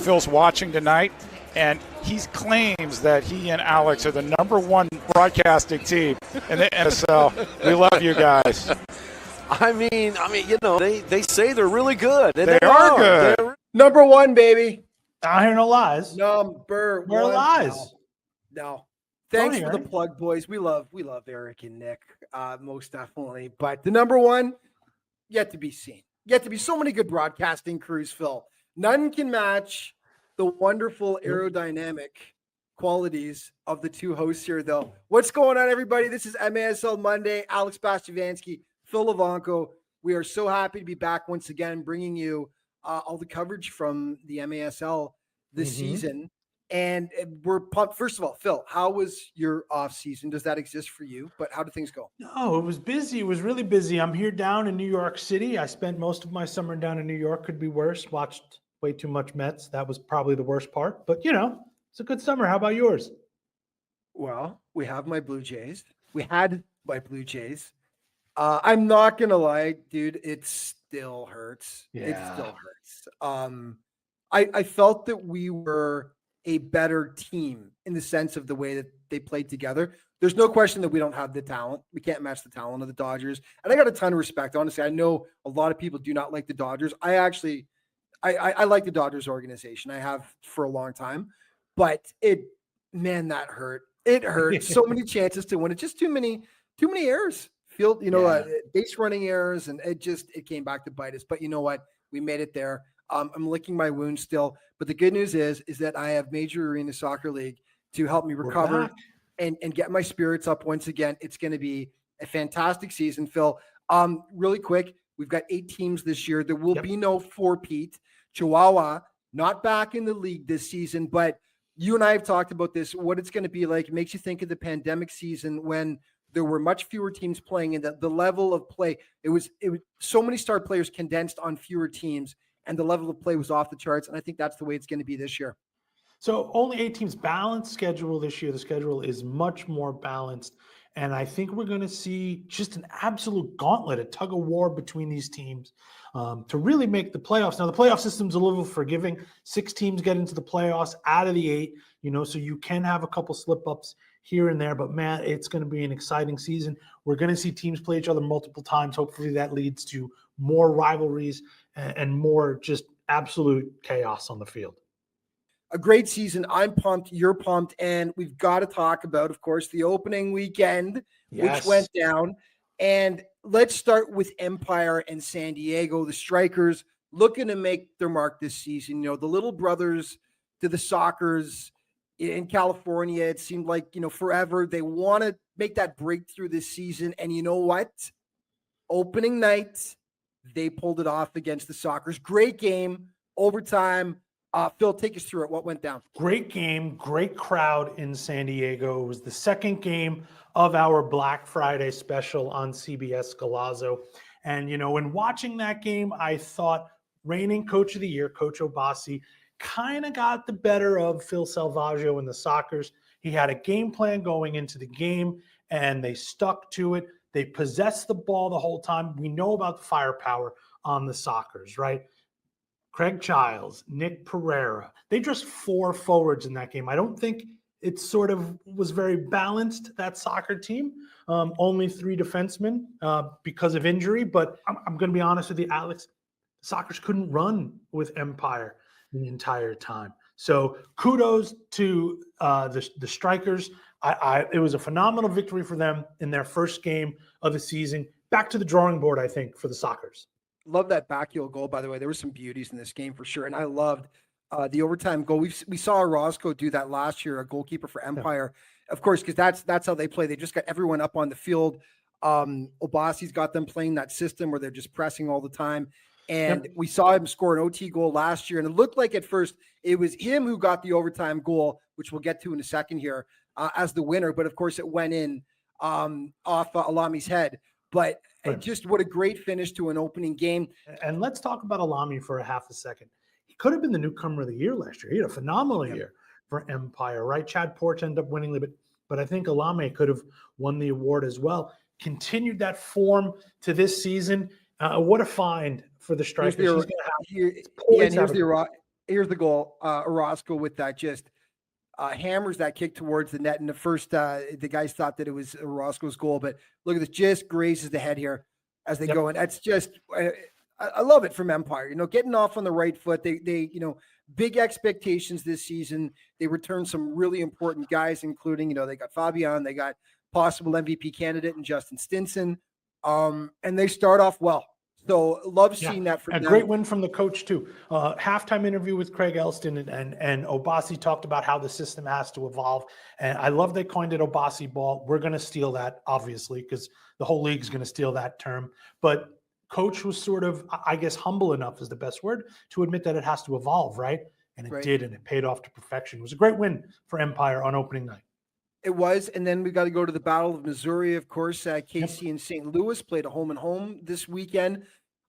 Phil's watching tonight, and he claims that he and Alex are the #1 broadcasting team in the NSL. We love you guys. I mean, they say they're really good. And they are good. They're #1, baby. I hear no lies. Number Where one. lies? No. Thanks for the plug, boys. We love Eric and Nick, most definitely. But the #1, yet to be seen. Yet to be so many good broadcasting crews, Phil. None can match the wonderful aerodynamic qualities of the two hosts here, though. What's going on, everybody? This is MASL Monday. Alex Bastiavansky, Phil Levanko. We are so happy to be back once again, bringing you all the coverage from the MASL this season. And we're pumped. First of all, Phil, how was your off season? Does that exist for you? But how did things go? No, it was busy. It was really busy. I'm here down in New York City. I spent most of my summer down in New York. Could be worse. Watched way too much Mets. That was probably the worst part. But, it's a good summer. How about yours? Well, we have my Blue Jays. We had my Blue Jays. I'm not going to lie, dude. It still hurts. Yeah. It still hurts. I felt that we were a better team in the sense of the way that they played together. There's no question that we don't have the talent. We can't match the talent of the Dodgers. And I got a ton of respect. Honestly, I know a lot of people do not like the Dodgers. I like the Dodgers organization. I have for a long time. But that hurt. It hurt. So many chances to win it. Just too many errors. Base running errors, and it came back to bite us. But you know what? We made it there. I'm licking my wounds still. But the good news is that I have Major Arena Soccer League to help me recover and get my spirits up once again. It's going to be a fantastic season, Phil. Really quick, we've got 8 teams this year. There will be no 4-peat. Chihuahua, not back in the league this season, but you and I have talked about this, what it's going to be like. It makes you think of the pandemic season when there were much fewer teams playing, and the level of play, it was so many star players condensed on fewer teams, and the level of play was off the charts. And I think that's the way it's going to be this year. So only 8 teams, balanced schedule this year. The schedule is much more balanced. And I think we're going to see just an absolute gauntlet, a tug of war between these teams to really make the playoffs. Now, the playoff system's a little forgiving. 6 teams get into the playoffs out of the 8, so you can have a couple slip-ups here and there. But, man, it's going to be an exciting season. We're going to see teams play each other multiple times. Hopefully that leads to more rivalries and more just absolute chaos on the field. A great season. I'm pumped. You're pumped. And we've got to talk about, of course, the opening weekend, which went down. And let's start with Empire and San Diego. The Strikers looking to make their mark this season. The little brothers to the Sockers in California. It seemed like, forever. They want to make that breakthrough this season. And you know what? Opening night, they pulled it off against the Sockers. Great game, overtime. Phil, take us through it. What went down? Great game, great crowd in San Diego. It was the second game of our Black Friday special on CBS Golazo. And, in watching that game, I thought reigning coach of the year, Coach Obasi, kind of got the better of Phil Salvaggio and the Sockers. He had a game plan going into the game, and they stuck to it. They possessed the ball the whole time. We know about the firepower on the Sockers, right? Craig Childs, Nick Pereira. They dressed 4 forwards in that game. I don't think it sort of was very balanced, that soccer team. Only 3 defensemen because of injury. But I'm going to be honest with you, Alex, Sockers couldn't run with Empire the entire time. So kudos to the Strikers. It was a phenomenal victory for them in their first game of the season. Back to the drawing board, I think, for the Sockers. Love that backheel goal, by the way. There were some beauties in this game for sure. And I loved the overtime goal. We saw Orozco do that last year, a goalkeeper for Empire, of course, because that's how they play. They just got everyone up on the field. Obasi's got them playing that system where they're just pressing all the time. And we saw him score an OT goal last year. And it looked like at first it was him who got the overtime goal, which we'll get to in a second here, as the winner. But of course it went in off Alami's head. But just what a great finish to an opening game. And let's talk about Alami for a half a second. He could have been the newcomer of the year last year. He had a phenomenal year for Empire, right? Chad Porch ended up winning, but I think Alami could have won the award as well. Continued that form to this season. What a find for the Strikers. Here's here's the goal. Orozco with that just hammers that kick towards the net. And the first, the guys thought that it was Orozco's goal, but look at this, just grazes the head here as they go. And that's just, I love it from Empire, getting off on the right foot. They big expectations this season. They returned some really important guys, including, they got Fabian, they got possible MVP candidate and Justin Stinson. And they start off well. So love seeing that from them. Great win from the coach too. Halftime interview with Craig Elston and Obasi talked about how the system has to evolve. And I love they coined it Obasi ball. We're going to steal that, obviously, because the whole league is going to steal that term. But coach was sort of, I guess, humble enough is the best word to admit that it has to evolve, right? And it did, and it paid off to perfection. It was a great win for Empire on opening night. It was, and then we got to go to the Battle of Missouri, of course. KC and St. Louis played a home and home this weekend.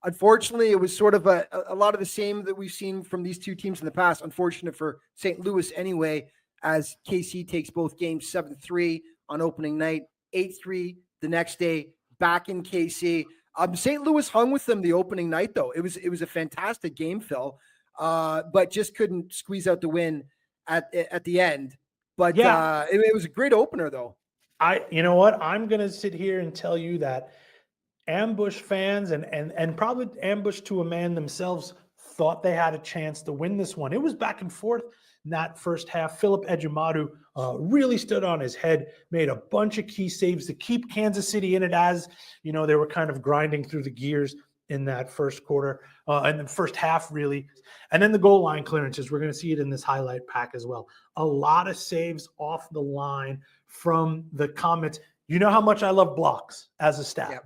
Unfortunately, it was sort of a lot of the same that we've seen from these two teams in the past. Unfortunate for St. Louis anyway, as KC takes both games 7-3 on opening night, 8-3 the next day, back in KC. St. Louis hung with them the opening night, though. It was a fantastic game, Phil, but just couldn't squeeze out the win at the end. But it was a great opener, though. You know what? I'm going to sit here and tell you that Ambush fans and probably Ambush to a man themselves thought they had a chance to win this one. It was back and forth in that first half. Philip Ejimadu really stood on his head, made a bunch of key saves to keep Kansas City in it as, they were kind of grinding through the gears in that first quarter and the first half, really. And then the goal line clearances, we're going to see it in this highlight pack as well. A lot of saves off the line from the Comets. You know how much I love blocks as a stat. Yep.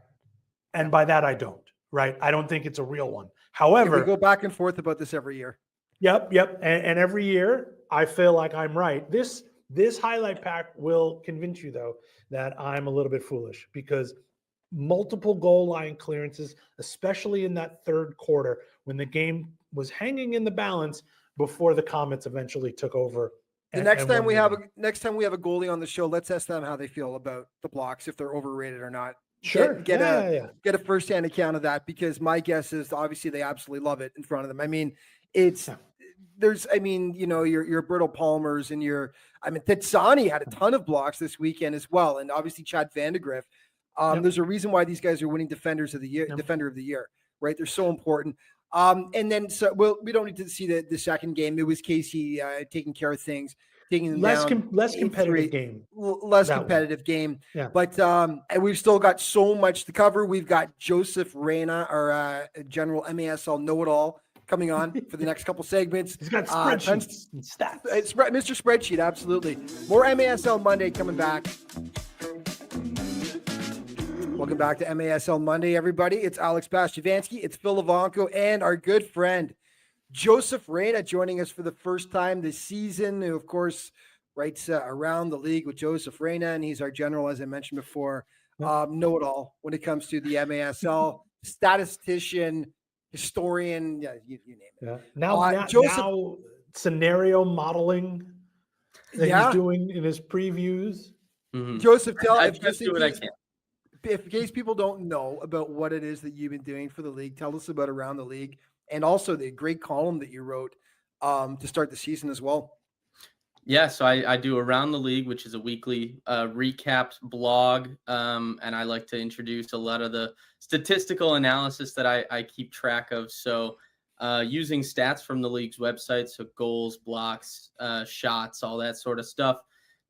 And by that, I don't, right? I don't think it's a real one. However, we go back and forth about this every year. Yep. And every year I feel like I'm right. This highlight pack will convince you, though, that I'm a little bit foolish because multiple goal line clearances, especially in that third quarter when the game was hanging in the balance before the Comets eventually took over. Next time we have a goalie on the show, let's ask them how they feel about the blocks, if they're overrated or not. Sure. Get a firsthand account of that, because my guess is obviously they absolutely love it in front of them. I mean, your Brittle Palmers and Titsani had a ton of blocks this weekend as well. And obviously Chad Vandegrift. There's a reason why these guys are winning Defender of the Year, right? They're so important. And then, we don't need to see the second game. It was Casey taking care of things, taking them down. Less competitive game. Less competitive game. Yeah. But and we've still got so much to cover. We've got Joseph Reyna, our general MASL know-it-all, coming on for the next couple segments. He's got spreadsheets and stats. It's Mr. Spreadsheet, absolutely. More MASL Monday coming back. Welcome back to MASL Monday, everybody. It's Alex Bastivansky, it's Phil Levanko, and our good friend Joseph Reyna joining us for the first time this season, who, of course, writes Around the League with Joseph Reyna, and he's our general, as I mentioned before, know-it-all when it comes to the MASL, statistician, historian, you name it. Yeah. Now scenario modeling that he's doing in his previews. Mm-hmm. Joseph, in case people don't know about what it is that you've been doing for the league, tell us about Around the League and also the great column that you wrote to start the season as well. Yeah, so I do Around the League, which is a weekly recapped blog, and I like to introduce a lot of the statistical analysis that I keep track of. So using stats from the league's website, so goals, blocks, shots, all that sort of stuff,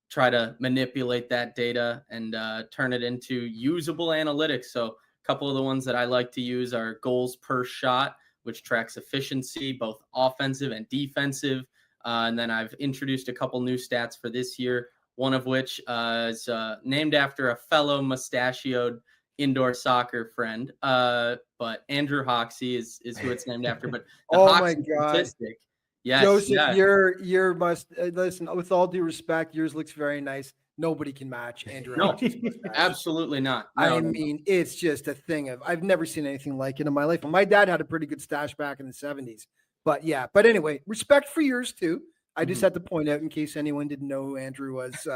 try to manipulate that data and turn it into usable analytics. So a couple of the ones that I like to use are goals per shot, which tracks efficiency, both offensive and defensive. And then I've introduced a couple new stats for this year, one of which is named after a fellow mustachioed indoor soccer friend. But Andrew Hoxie is who it's named after. But the Hoxie statistic. Yes, Joseph, your must listen. With all due respect, yours looks very nice. Nobody can match Andrew. No, absolutely not. No. I mean, it's just a thing of I've never seen anything like it in my life. And my dad had a pretty good stash back in the 70s. But yeah, anyway, respect for yours too. I just had to point out in case anyone didn't know who Andrew was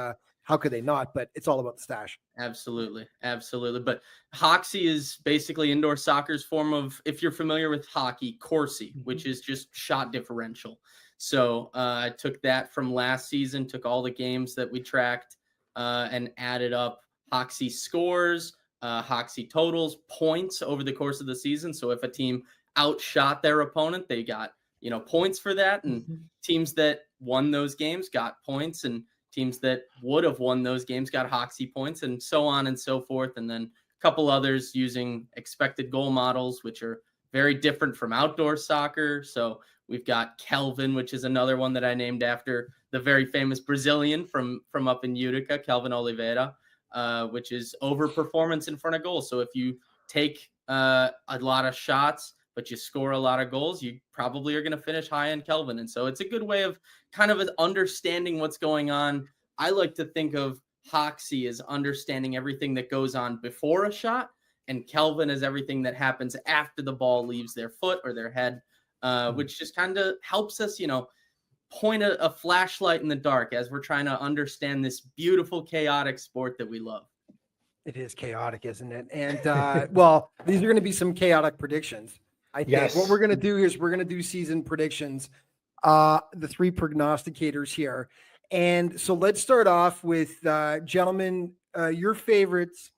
how could they not? But it's all about the stash. Absolutely. Absolutely. But Hoxie is basically indoor soccer's form of, if you're familiar with hockey, Corsi, which is just shot differential. So I took that from last season, took all the games that we tracked and added up Hoxie scores, Hoxie totals, points over the course of the season. So if a team outshot their opponent, they got, points for that. And teams that won those games got points, and teams that would have won those games got Hoxie points, and so on and so forth. And then a couple others using expected goal models, which are very different from outdoor soccer. So we've got Kelvin, which is another one that I named after the very famous Brazilian from up in Utica, Kelvin Oliveira, which is overperformance in front of goal. So if you take a lot of shots, but you score a lot of goals, you probably are going to finish high in Kelvin. And so it's a good way of kind of understanding what's going on. I like to think of Hoxie as understanding everything that goes on before a shot, and Kelvin as everything that happens after the ball leaves their foot or their head, which just kind of helps us, point a flashlight in the dark as we're trying to understand this beautiful, chaotic sport that we love. It is chaotic, isn't it? And well, these are going to be some chaotic predictions. I think what we're going to do here is we're going to do season predictions, the three prognosticators here. And so let's start off with, gentlemen, your favorites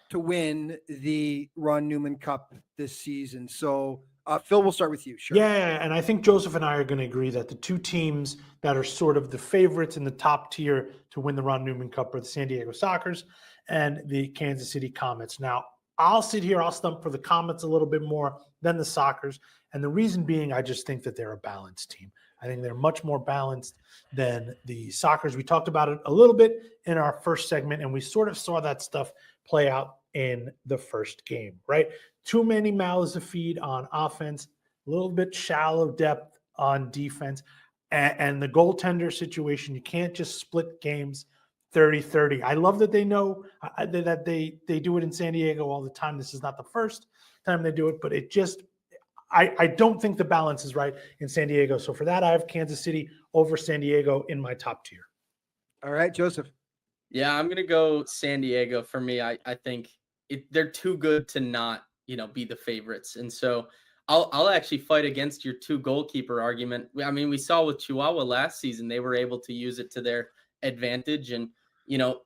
to win the Ron Newman Cup this season. So Phil, we'll start with you. Sure. Yeah, and I think Joseph and I are going to agree that the two teams that are sort of the favorites in the top tier to win the Ron Newman Cup are the San Diego Sockers and the Kansas City Comets. Now, I'll sit here, I'll stump for the Comets a little bit more than the Sockers. And the reason being, I just think that they're a balanced team. I think they're much more balanced than the Sockers. We talked about it a little bit in our first segment, and we sort of saw that stuff play out in the first game, right? Too many mouths to feed on offense, a little bit shallow depth on defense, and the goaltender situation. You can't just split games 30-30. I love that they know that they do it in San Diego all the time. This is not the first time they do it, but it just I don't think the balance is right in San Diego. So for that, I have Kansas City over San Diego in my top tier. All right, Joseph. Yeah, I'm going to go San Diego. For me, I think they're too good to not, be the favorites. And so I'll actually fight against your two goalkeeper argument. I mean, we saw with Chihuahua last season, they were able to use it to their advantage. And,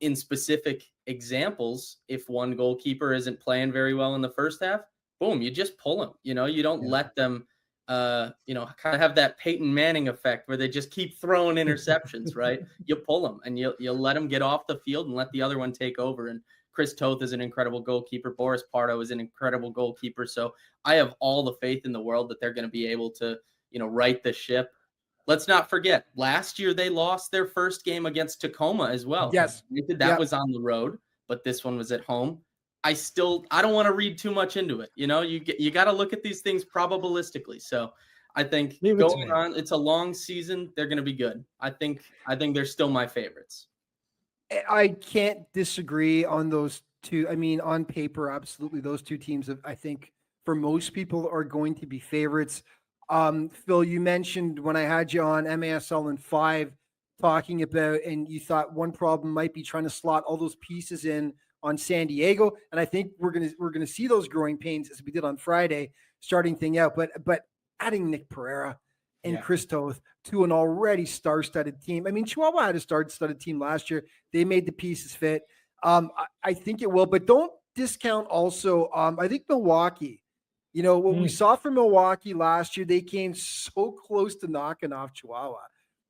in specific examples, if one goalkeeper isn't playing very well in the first half, boom, you just pull them. You don't let them, kind of have that Peyton Manning effect where they just keep throwing interceptions, right? You pull them and you'll let them get off the field and let the other one take over. And Chris Toth is an incredible goalkeeper. Boris Pardo is an incredible goalkeeper. So I have all the faith in the world that they're going to be able to, right the ship. Let's not forget, last year they lost their first game against Tacoma as well. Yes. That was on the road, but this one was at home. I don't want to read too much into it. You got to look at these things probabilistically. So I think going on, it's a long season. They're going to be good. I think they're still my favorites. I can't disagree on those two. I mean, on paper, absolutely. Those two teams, I think for most people are going to be favorites. Phil, you mentioned when I had you on MASL in 5 talking about, and you thought one problem might be trying to slot all those pieces in on San Diego. And I think we're gonna see those growing pains as we did on Friday, starting thing out. But adding Nick Pereira and Chris Toth to an already star-studded team. I mean, Chihuahua had a star-studded team last year. They made the pieces fit. I think it will, but don't discount also. I think Milwaukee. What we saw from Milwaukee last year, they came so close to knocking off Chihuahua.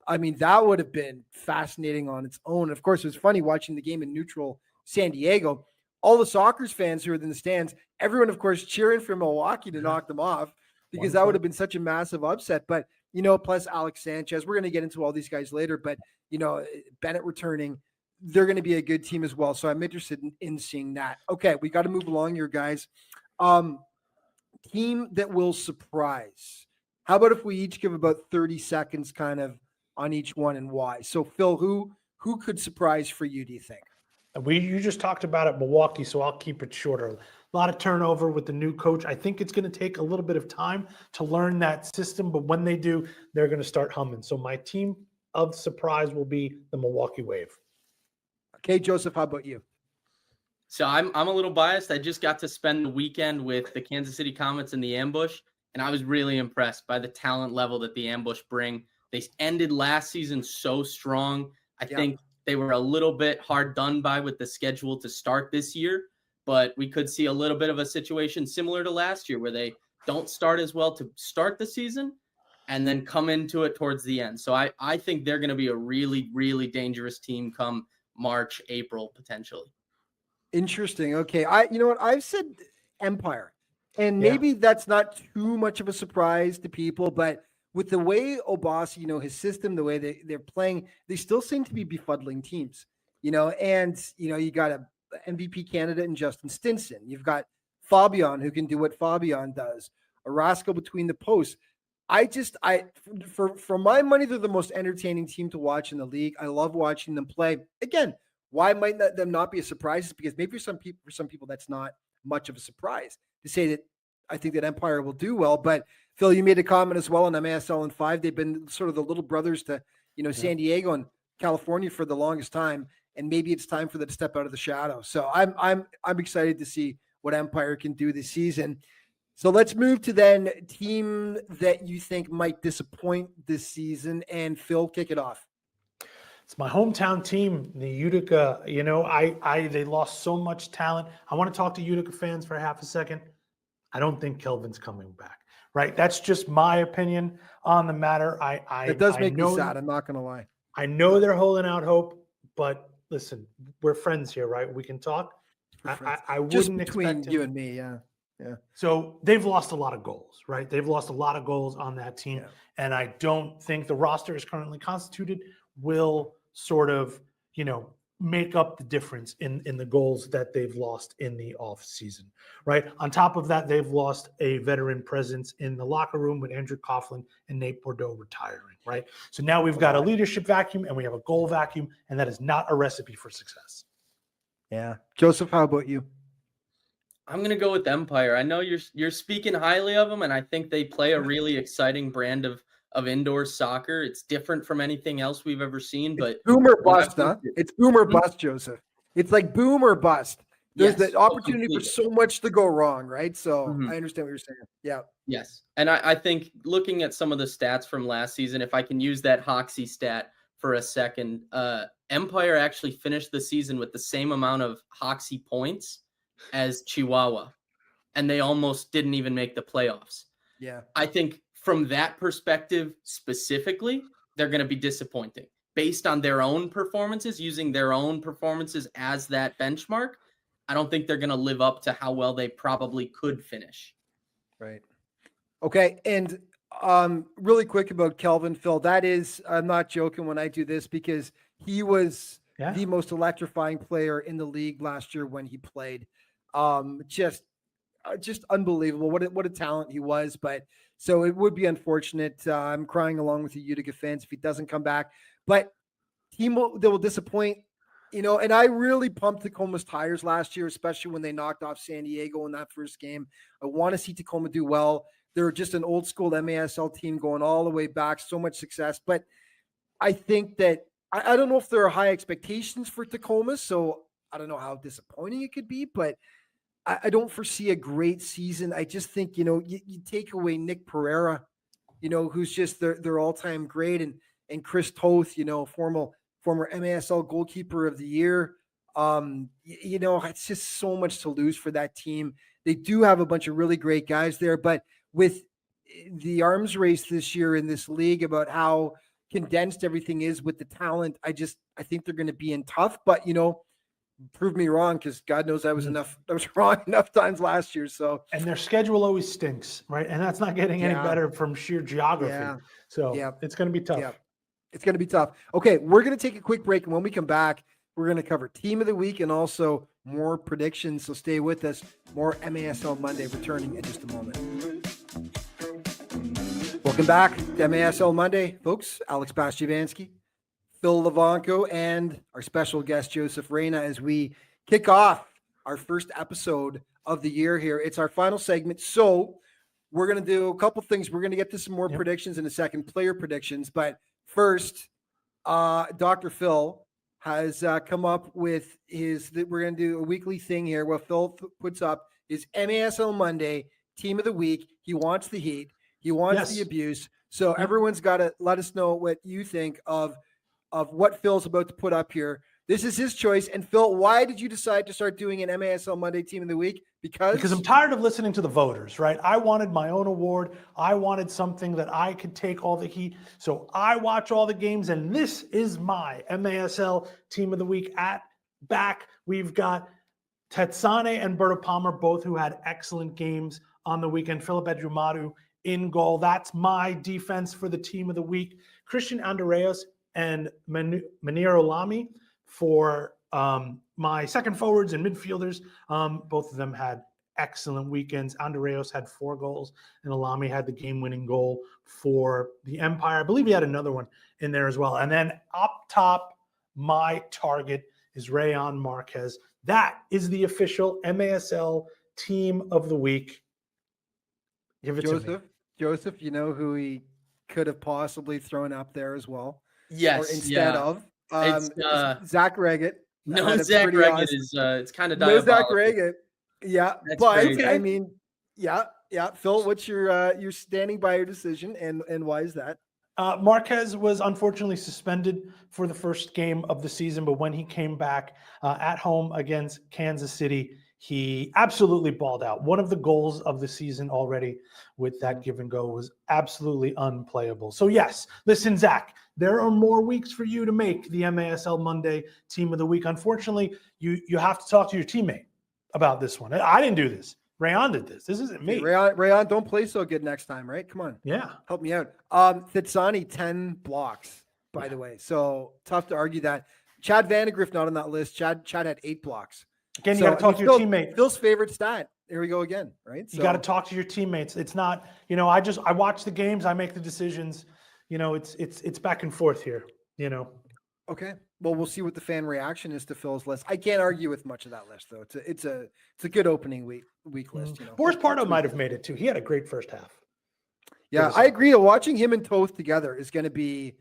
I mean, that would have been fascinating on its own. Of course, it was funny watching the game in neutral San Diego. All the Sockers fans who were in the stands, everyone, of course, cheering for Milwaukee to knock them off because that would have been such a massive upset. But, plus Alex Sanchez, we're going to get into all these guys later, but, Bennett returning, they're going to be a good team as well. So I'm interested in seeing that. Okay, we got to move along here, guys. Team that will surprise. How about if we each give about 30 seconds kind of on each one and why? So Phil, who could surprise for you, do you think? You just talked about it, Milwaukee, so I'll keep it shorter. A lot of turnover with the new coach. I think it's going to take a little bit of time to learn that system, but when they do, they're going to start humming. So my team of surprise will be the Milwaukee Wave. Okay, Joseph, how about you? So I'm a little biased. I just got to spend the weekend with the Kansas City Comets in the Ambush, and I was really impressed by the talent level that the Ambush bring. They ended last season so strong. I think they were a little bit hard done by with the schedule to start this year, but we could see a little bit of a situation similar to last year where they don't start as well to start the season and then come into it towards the end. So I think they're going to be a really, really dangerous team come March, April, potentially. Interesting. Okay. You know what? I've said Empire, and maybe that's not too much of a surprise to people, but with the way Obasi, his system, the way they're playing, they still seem to be befuddling teams, and, you got a MVP candidate in Justin Stinson. You've got Fabian, who can do what Fabian does, Orozco between the posts. For my money, they're the most entertaining team to watch in the league. I love watching them play. Again, why might them not be a surprise? Is because maybe for some people that's not much of a surprise to say that I think that Empire will do well. But Phil, you made a comment as well on MASL and 5. They've been sort of the little brothers to San Diego and California for the longest time, and maybe it's time for them to step out of the shadow. So I'm excited to see what Empire can do this season. So let's move to then team that you think might disappoint this season, and Phil, kick it off. It's my hometown team, the Utica. They lost so much talent. I want to talk to Utica fans for half a second. I don't think Kelvin's coming back. Right? That's just my opinion on the matter. It does make me sad. I'm not going to lie. I know they're holding out hope, but listen, we're friends here, right? We can talk. I wouldn't just expect between you and me, yeah. So they've lost a lot of goals, right? They've lost a lot of goals on that team, and I don't think the roster is currently constituted will sort of, make up the difference in the goals that they've lost in the off season, right? On top of that, they've lost a veteran presence in the locker room with Andrew Coughlin and Nate Bordeaux retiring, right? So now we've got a leadership vacuum and we have a goal vacuum, and that is not a recipe for success. Yeah. Joseph, how about you? I'm going to go with Empire. I know you're speaking highly of them, and I think they play a really exciting brand of indoor soccer. It's different from anything else we've ever seen, but it's boom or bust, huh? It's boom or bust, Joseph. It's like boom or bust. There's the opportunity for so much to go wrong, right? So I understand what you're saying. Yeah. Yes. And I think looking at some of the stats from last season, if I can use that Hoxie stat for a second, Empire actually finished the season with the same amount of Hoxie points as Chihuahua, and they almost didn't even make the playoffs. Yeah. I think from that perspective specifically, they're going to be disappointing based on their own performances, using their own performances as that benchmark. I don't think they're going to live up to how well they probably could finish. Right. Okay. And really quick about Kelvin, Phil, that is, I'm not joking when I do this, because he was the most electrifying player in the league last year when he played. Just unbelievable. What a talent he was. But so it would be unfortunate. I'm crying along with the Utica fans if he doesn't come back, but they will disappoint, and I really pumped Tacoma's tires last year, especially when they knocked off San Diego in that first game. I want to see Tacoma do well. They're just an old school MASL team going all the way back, so much success. But I think that I don't know if there are high expectations for Tacoma, so I don't know how disappointing it could be, but I don't foresee a great season. I just think, you take away Nick Pereira, who's just their all-time great, and Chris Toth, former MASL goalkeeper of the year. It's just so much to lose for that team. They do have a bunch of really great guys there, but with the arms race this year in this league about how condensed everything is with the talent, I think they're going to be in tough, but, prove me wrong, because God knows I was wrong enough times last year. So, and their schedule always stinks, right? And that's not getting any better from sheer geography. Yeah. So it's going to be tough. Yeah. It's going to be tough. Okay, we're going to take a quick break, and when we come back, we're going to cover Team of the Week and also more predictions. So stay with us. More MASL Monday returning in just a moment. Welcome back to MASL Monday, folks. Alex Bastiavansky, Phil Levanko, and our special guest, Joseph Reyna, as we kick off our first episode of the year here. It's our final segment. So we're going to do a couple things. We're going to get to some more predictions in a second, player predictions. But first, Dr. Phil, has come up with we're going to do a weekly thing here. What Phil puts up is MASL Monday Team of the Week. He wants the heat. He wants the abuse. So everyone's got to let us know what you think of what Phil's about to put up here. This is his choice. And Phil, why did you decide to start doing an MASL Monday Team of the Week? Because I'm tired of listening to the voters, right? I wanted my own award. I wanted something that I could take all the heat. So I watch all the games, and this is my MASL Team of the Week. At back, we've got Tetsane and Berto Palmer, both who had excellent games on the weekend. Philip Edjumadu in goal. That's my defense for the Team of the Week. Christian Andreas and Manir Olami for my second forwards and midfielders. Both of them had excellent weekends. Andreas had 4 goals, and Olami had the game-winning goal for the Empire. I believe he had another one in there as well. And then up top, my target is Rayon Marquez. That is the official MASL Team of the Week. Give it to me. Joseph, you know who he could have possibly thrown up there as well? Yes. Or instead of Zach Reggett. No, Zach Reggett is it's kind of no diabolical. Zach Reggett. Yeah, That's but crazy. I mean, yeah. Phil, what's you're standing by your decision, and why is that? Marquez was unfortunately suspended for the first game of the season, but when he came back at home against Kansas City, he absolutely balled out. One of the goals of the season already with that give and go was absolutely unplayable. So yes, listen, Zach, there are more weeks for you to make the MASL Monday Team of the Week. Unfortunately, you have to talk to your teammate about this one. I didn't do this. Rayon did this. This isn't me. Rayon, don't play so good next time, right? Come on. Yeah. Help me out. Tetsani, 10 blocks, by the way. So tough to argue that. Chad Vandegrift not on that list. Chad had 8 blocks. Again, you got to talk to your teammate. Phil's favorite stat. Here we go again, right? You got to talk to your teammates. It's not, I watch the games, I make the decisions. It's back and forth here, Okay. Well, we'll see what the fan reaction is to Phil's list. I can't argue with much of that list, though. It's a good opening week list. Boris Pardo might have made it too. He had a great first half. Yeah, I agree. Watching him and Toth together is going to be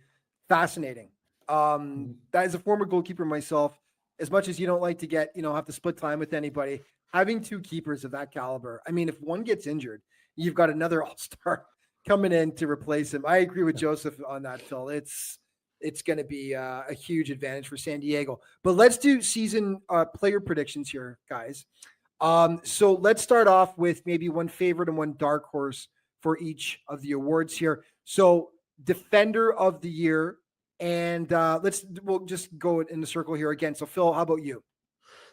fascinating. That is a former goalkeeper myself. As much as you don't like to get, have to split time with anybody, having 2 keepers of that caliber. I mean, if one gets injured, you've got another all-star coming in to replace him. I agree with Joseph on that, Phil. It's going to be a huge advantage for San Diego. But let's do season player predictions here, guys. So let's start off with maybe one favorite and one dark horse for each of the awards here. So defender of the year. And we'll just go in the circle here again. So Phil, how about you?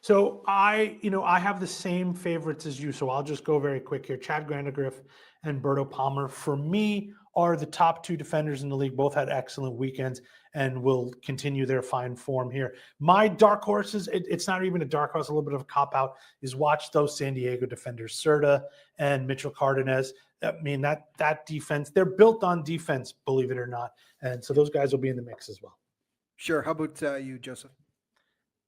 So I have the same favorites as you. So I'll just go very quick here. Chad Vandegrift and Berto Palmer, for me, are the top 2 defenders in the league. Both had excellent weekends and will continue their fine form here. My dark horses, it's not even a dark horse, a little bit of a cop-out, is watch those San Diego defenders, Serta and Mitchell Cardenas. I mean, that defense, they're built on defense, believe it or not. And so those guys will be in the mix as well. Sure. How about you, Joseph?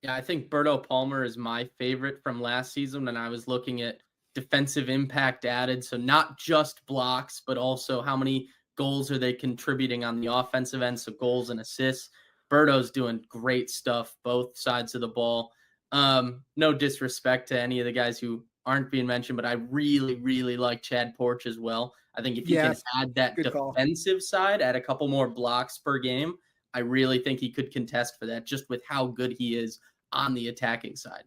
Yeah, I think Berto Palmer is my favorite from last season. And I was looking at defensive impact added. So not just blocks, but also how many goals are they contributing on the offensive end. So goals and assists. Berto's doing great stuff, both sides of the ball. No disrespect to any of the guys who aren't being mentioned, but I really, really like Chad Porch as well. I think if you can add that defensive side, add a couple more blocks per game, I really think he could contest for that just with how good he is on the attacking side.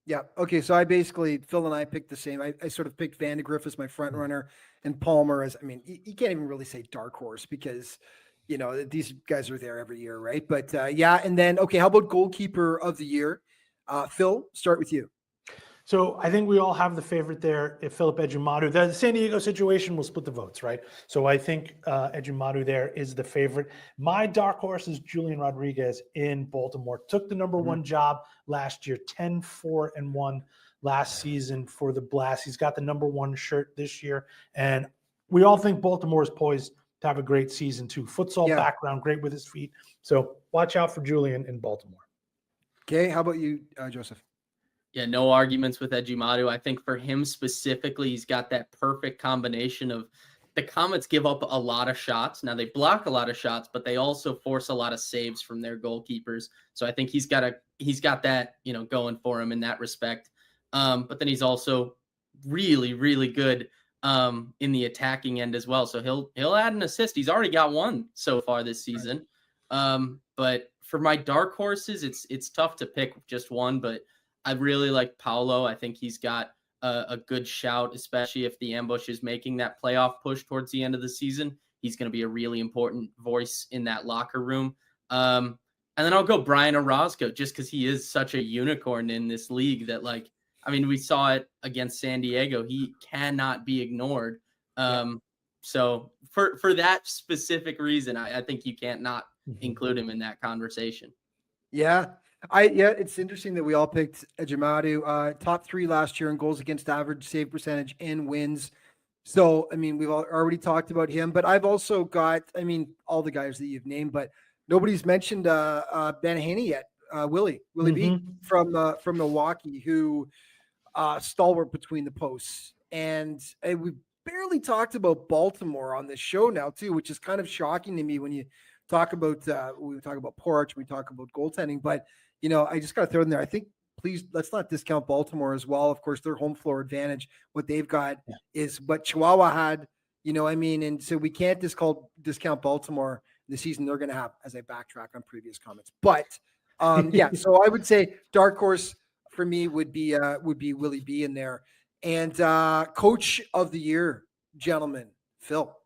Yeah. Okay. So Phil and I picked the same. I sort of picked Vandegrift as my front runner and Palmer as, you can't even really say dark horse because, these guys are there every year, right? But and then, okay, how about goalkeeper of the year? Phil, start with you. So I think we all have the favorite there, if Philip Edjumadu. The San Diego situation will split the votes, right? So I think Edjumadu there is the favorite. My dark horse is Julian Rodriguez in Baltimore. Took the number 1 job last year, 10-4-1 last season for the Blast. He's got the number 1 shirt this year. And we all think Baltimore is poised to have a great season too. Futsal background, great with his feet. So watch out for Julian in Baltimore. Okay. How about you, Joseph? Yeah, no arguments with Edjumadu. I think for him specifically, he's got that perfect combination of the Comets give up a lot of shots. Now they block a lot of shots, but they also force a lot of saves from their goalkeepers. So I think he's got that, going for him in that respect. But then he's also really, really good in the attacking end as well. So he'll add an assist. He's already got one so far this season. But for my dark horses, it's tough to pick just one, but I really like Paulo. I think he's got a good shout, especially if the ambush is making that playoff push towards the end of the season. He's going to be a really important voice in that locker room. And then I'll go Brian Orozco, just because he is such a unicorn in this league that, we saw it against San Diego. He cannot be ignored. So for that specific reason, I think you can't not include him in that conversation. Yeah. It's interesting that we all picked Ejimadu, top 3 last year in goals against average, save percentage, and wins. So, we've already talked about him, but I've also got, all the guys that you've named, but nobody's mentioned Ben Haney yet. Willie B from Milwaukee, who stalwart between the posts. And we barely talked about Baltimore on this show now too, which is kind of shocking to me when you talk about Porch, we talk about goaltending, but I just got to throw in there. I think please let's not discount Baltimore as well. Of course, their home floor advantage, what they've got is what Chihuahua had, and so we can't discount Baltimore the season they're going to have, as I backtrack on previous comments. But so I would say dark horse for me would be Willie B in there. And coach of the year, gentlemen, Phil.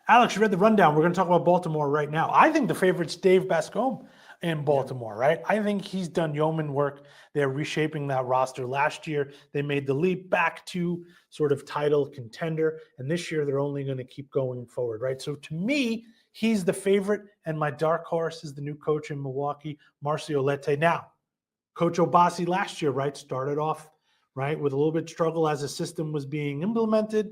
Alex, you read the rundown. We're going to talk about Baltimore right now. I think the favorite's Dave Bascombe in Baltimore, right? I think he's done yeoman work. They're reshaping that roster. Last year, they made the leap back to sort of title contender, and this year they're only going to keep going forward, right? So to me, he's the favorite, and my dark horse is the new coach in Milwaukee, Marcio Lette. Now, Coach Obasi last year, right, started off, right, with a little bit of struggle as the system was being implemented.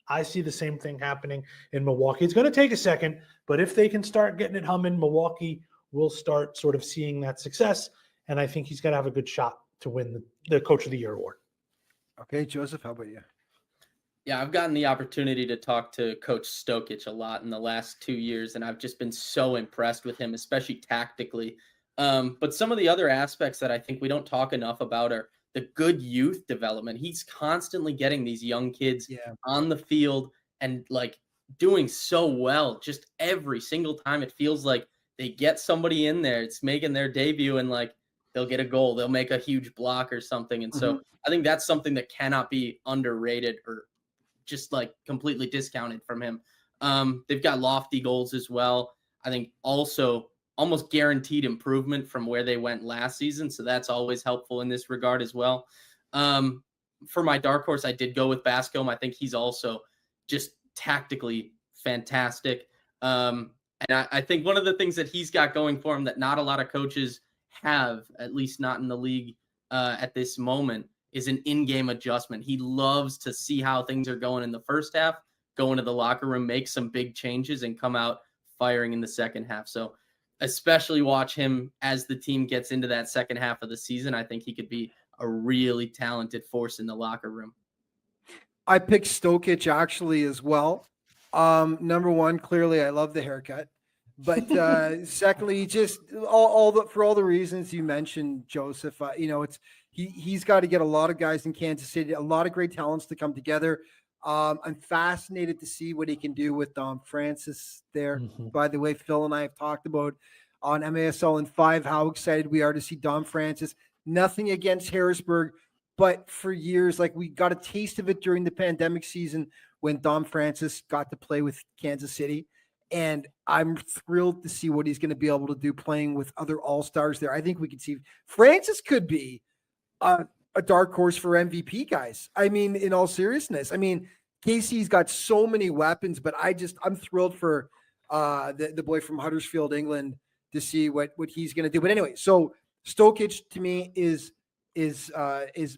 I see the same thing happening in Milwaukee. It's going to take a second, but if they can start getting it humming, Milwaukee will start sort of seeing that success, and I think he's going to have a good shot to win the Coach of the Year award. Okay, Joseph, how about you? Yeah, I've gotten the opportunity to talk to Coach Stokic a lot in the last 2 years, and I've just been so impressed with him, especially tactically. But some of the other aspects that I think we don't talk enough about are the good youth development. He's constantly getting these young kids on the field and doing so well just every single time. It feels like they get somebody in there, it's making their debut, and they'll get a goal, they'll make a huge block or something. And so I think that's something that cannot be underrated or just completely discounted from him. They've got lofty goals as well. I think also almost guaranteed improvement from where they went last season. So that's always helpful in this regard as well. For my dark horse, I did go with Bascombe. I think he's also just tactically fantastic. And I think one of the things that he's got going for him that not a lot of coaches have, at least not in the league at this moment, is an in-game adjustment. He loves to see how things are going in the first half, go into the locker room, make some big changes, and come out firing in the second half. So especially watch him as the team gets into that second half of the season. I think he could be a really talented force in the locker room. I picked Stokic actually as well. Number one, clearly I love the haircut, but secondly, just for all the reasons you mentioned, Joseph, he's got to get a lot of guys in Kansas City, a lot of great talents to come together. I'm fascinated to see what he can do with Dom Francis there. By the way, Phil and I have talked about on MASL in 5 how excited we are to see Dom Francis. Nothing against Harrisburg, but for years, we got a taste of it during the pandemic season when Dom Francis got to play with Kansas City. And I'm thrilled to see what he's going to be able to do playing with other all-stars there. I think we could see Francis could be a dark horse for MVP, guys. In all seriousness, Casey's got so many weapons, but I'm thrilled for the boy from Huddersfield, England, to see what he's going to do. But anyway, so Stokic to me is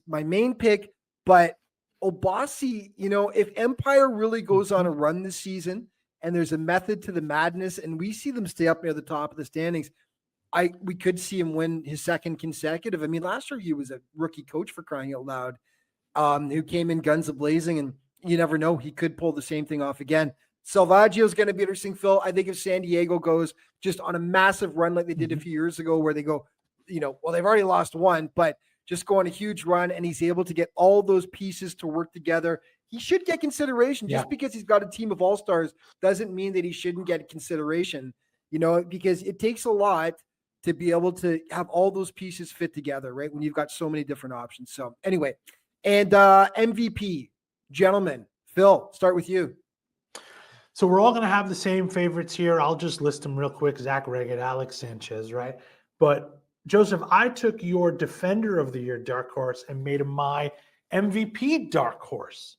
my main pick, but Obasi, if Empire really goes on a run this season and there's a method to the madness and we see them stay up near the top of the standings, we could see him win his second consecutive. Last year he was a rookie coach, for crying out loud, who came in guns a-blazing and you never know. He could pull the same thing off again. Salvaggio is going to be interesting, Phil. I think if San Diego goes just on a massive run like they did a few years ago where they go, well, they've already lost one, but just go on a huge run and he's able to get all those pieces to work together, he should get consideration. Just because he's got a team of all-stars doesn't mean that he shouldn't get consideration, because it takes a lot to be able to have all those pieces fit together, right? When you've got so many different options. So anyway, and MVP, gentlemen, Phil, start with you. So we're all going to have the same favorites here. I'll just list them real quick. Zach Reggett, Alex Sanchez, right? But Joseph, I took your Defender of the Year dark horse and made him my MVP dark horse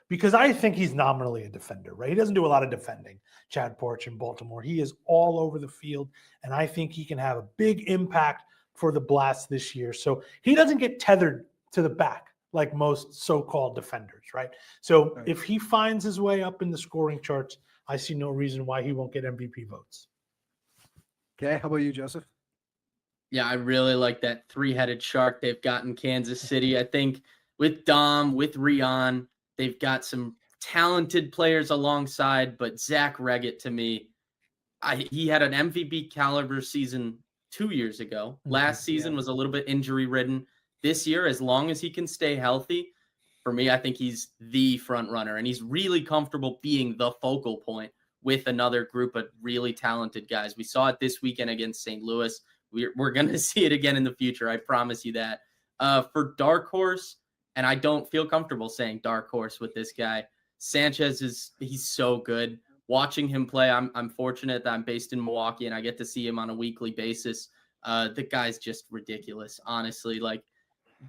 because I think he's nominally a defender, right? He doesn't do a lot of defending. Chad Porch in Baltimore. He is all over the field, and I think he can have a big impact for the Blast this year. So he doesn't get tethered to the back like most so-called defenders, right? So if he finds his way up in the scoring charts, I see no reason why he won't get MVP votes. Okay, how about you, Joseph? Yeah, I really like that three-headed shark they've got in Kansas City. I think with Dom, with Rion, they've got some talented players alongside, but Zach Reggett, to me, he had an MVP caliber season 2 years ago. Last season was a little bit injury-ridden. This year, as long as he can stay healthy, for me, I think he's the front runner, and he's really comfortable being the focal point with another group of really talented guys. We saw it this weekend against St. Louis. We're going to see it again in the future. I promise you that. For dark horse, and I don't feel comfortable saying dark horse with this guy, Sanchez he's so good. Watching him play, I'm fortunate that I'm based in Milwaukee and I get to see him on a weekly basis. The guy's just ridiculous, honestly. Like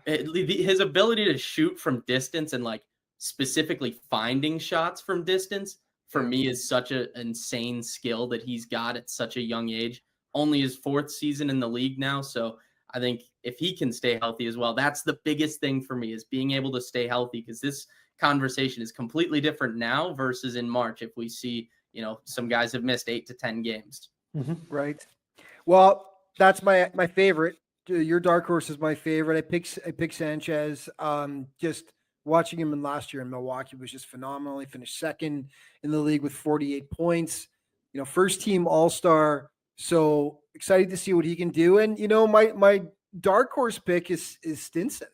his ability to shoot from distance and like specifically finding shots from distance for me is such an insane skill that he's got at such a young age. Only his fourth season in the league now. So I think if he can stay healthy as well, that's the biggest thing for me is being able to stay healthy, because this conversation is completely different now versus in March. If we see, some guys have missed 8 to 10 games. Right. Well, that's my favorite. Your dark horse is my favorite. I picked Sanchez. Just watching him in last year in Milwaukee was just phenomenal. He finished second in the league with 48 points, first team all-star. So excited to see what he can do. And, my dark horse pick is Stinson,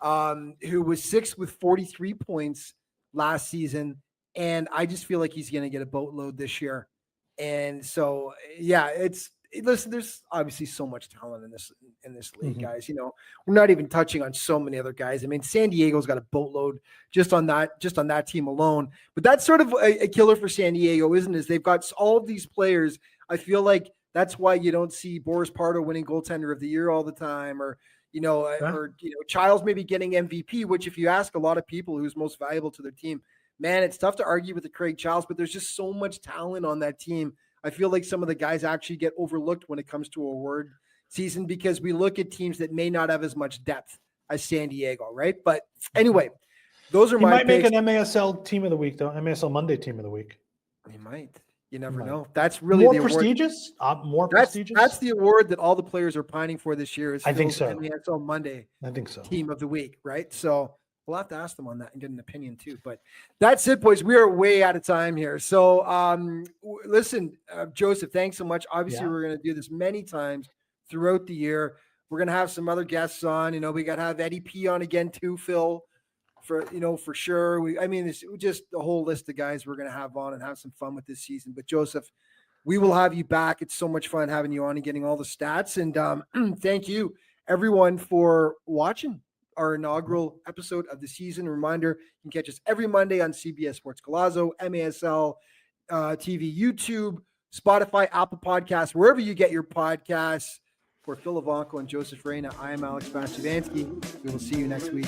who was sixth with 43 points last season. And I just feel like he's going to get a boatload this year. And so, listen, there's obviously so much talent in this league, guys. We're not even touching on so many other guys. I mean, San Diego's got a boatload just on that team alone. But that's sort of a killer for San Diego, isn't it? They've got all of these players. I feel like that's why you don't see Boris Pardo winning goaltender of the year all the time, or Childs maybe getting MVP, which if you ask a lot of people who's most valuable to their team, man, it's tough to argue with the Craig Childs, but there's just so much talent on that team. I feel like some of the guys actually get overlooked when it comes to award season because we look at teams that may not have as much depth as San Diego, right? But anyway, those are my picks. He might make an MASL team of the week, though. MASL Monday team of the week. He might. You never know. That's really more the prestigious. More that's, prestigious. That's the award that all the players are pining for this year. I think so. MASL Monday. I think so. Team of the week, right? So we'll have to ask them on that and get an opinion too. But that's it, boys. We are way out of time here. So listen, Joseph, thanks so much. Obviously, we're going to do this many times throughout the year. We're going to have some other guests on. We got to have Eddie P on again too, Phil. For sure. It's just a whole list of guys we're going to have on and have some fun with this season. But Joseph, we will have you back. It's so much fun having you on and getting all the stats. And thank you, everyone, for watching our inaugural episode of the season. A reminder, you can catch us every Monday on CBS Sports Golazo, MASL TV, YouTube, Spotify, Apple Podcasts, wherever you get your podcasts. For Phil Ivanko and Joseph Reyna, I am Alex Vachivansky. We will see you next week.